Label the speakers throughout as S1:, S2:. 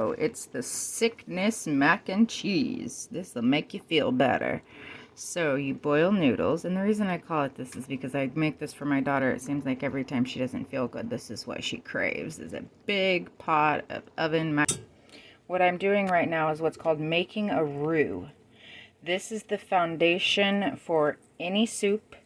S1: So it's the sickness mac and cheese. This will make you feel better. So you boil noodles, and the reason I call it this is because I make this for my daughter. It seems like every time she doesn't feel good, this is what she craves, is a big pot of oven mac. What I'm doing right now is what's called making a roux. This is the foundation for any soup,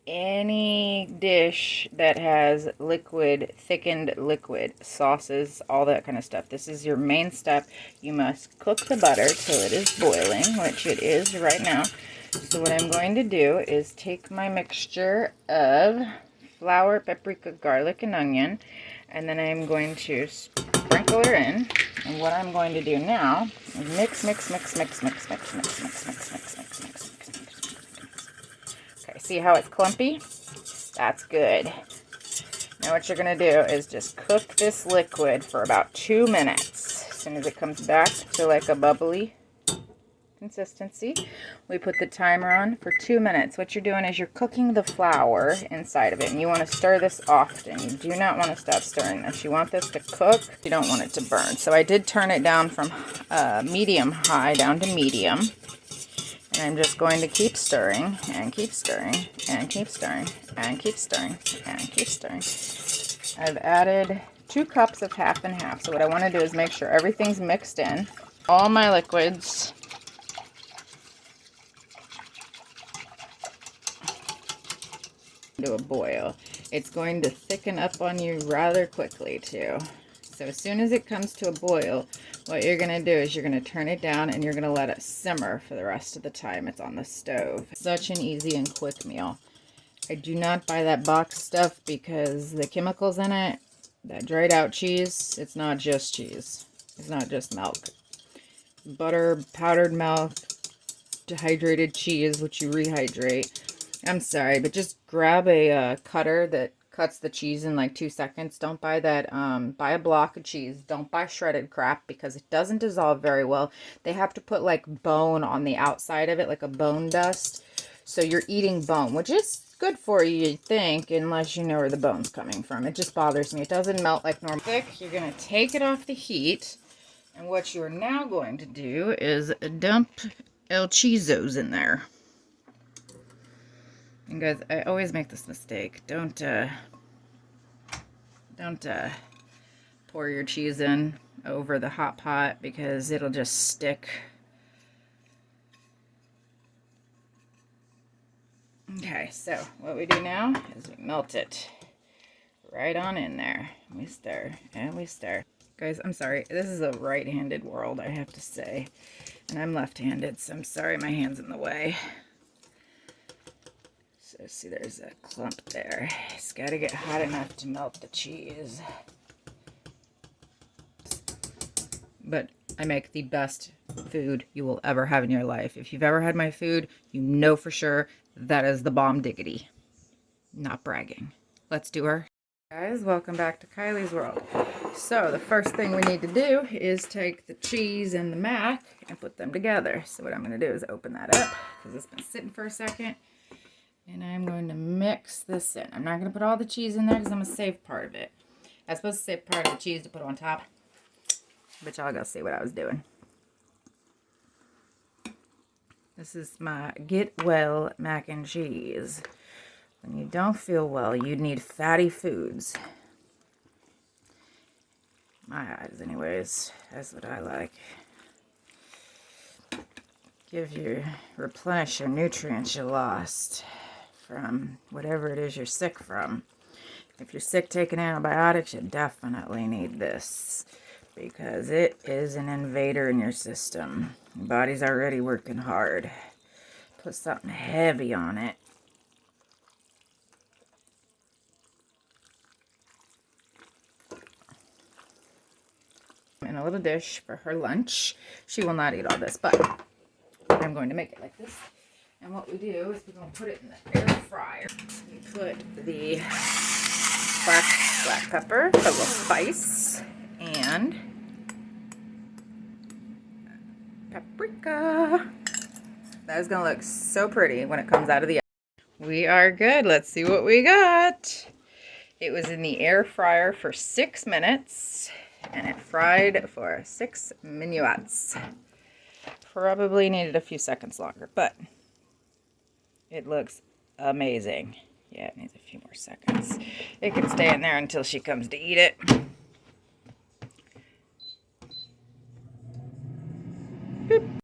S1: any dish that has liquid, thickened liquid, sauces, all that kind of stuff. This is your main step. You must cook the butter till it is boiling, which it is right now. So what I'm going to do is take my mixture of flour, paprika, garlic, and onion, and then I'm going to sprinkle it in. And what I'm going to do now is mix, mix, mix, mix, mix, mix, mix, mix, mix, mix, mix, mix, mix. Okay, see how it's clumpy? That's good. Now what you're going to do is just cook this liquid for about 2 minutes. As soon as it comes back to like a bubbly consistency, we put the timer on for 2 minutes. What you're doing is you're cooking the flour inside of it, and you want to stir this often. You do not want to stop stirring this. You want this to cook. You don't want it to burn. So I did turn it down from medium high down to medium. And I'm just going to keep stirring and keep stirring and keep stirring and keep stirring and keep stirring. I've added 2 cups of half and half. So what I want to do is make sure everything's mixed in. All my liquids. To a boil. It's going to thicken up on you rather quickly too. So as soon as it comes to a boil, what you're going to do is you're going to turn it down and you're going to let it simmer for the rest of the time it's on the stove. Such an easy and quick meal. I do not buy that box stuff because the chemicals in it, that dried out cheese, it's not just cheese. It's not just milk. Butter, powdered milk, dehydrated cheese, which you rehydrate. I'm sorry, but just grab a cutter that cuts the cheese in like 2 seconds. Don't buy that, buy a block of cheese. Don't buy shredded crap because it doesn't dissolve very well. They have to put like bone on the outside of it, like a bone dust. So you're eating bone, which is good for you, you'd think, unless you know where the bone's coming from. It just bothers me. It doesn't melt like normal. You're going to take it off the heat. And what you're now going to do is dump El Chizos in there. And guys, I always make this mistake. Don't pour your cheese in over the hot pot because it'll just stick. Okay, so what we do now is we melt it right on in there. We stir and we stir. Guys, I'm sorry. This is a right-handed world, I have to say. And I'm left-handed, so I'm sorry my hand's in the way. So see, there's a clump there. It's got to get hot enough to melt the cheese. But I make the best food you will ever have in your life. If you've ever had my food, you know for sure that is the bomb diggity. Not bragging. Let's do her. Guys, welcome back to Kylie's World. So the first thing we need to do is take the cheese and the mac and put them together. So what I'm going to do is open that up because it's been sitting for a second. And I'm going to mix this in. I'm not going to put all the cheese in there because I'm going to save part of it. I was supposed to save part of the cheese to put on top. But y'all go see what I was doing. This is my get well mac and cheese. When you don't feel well, you need fatty foods. My eyes, anyways. That's what I like. Replenish your nutrients you lost from whatever it is you're sick from. If you're sick taking antibiotics, you definitely need this because it is an invader in your system. Your body's already working hard. Put something heavy on it. In a little dish for her lunch. She will not eat all this, but I'm going to make it like this. And what we do is we're going to put it in the air fryer. We put the black pepper, a little spice, and paprika. That is going to look so pretty when it comes out of the oven. We are good. Let's see what we got. It was in the air fryer for 6 minutes. And it fried for 6 minutes. Probably needed a few seconds longer, but it looks amazing. Yeah, it needs a few more seconds. It can stay in there until she comes to eat it.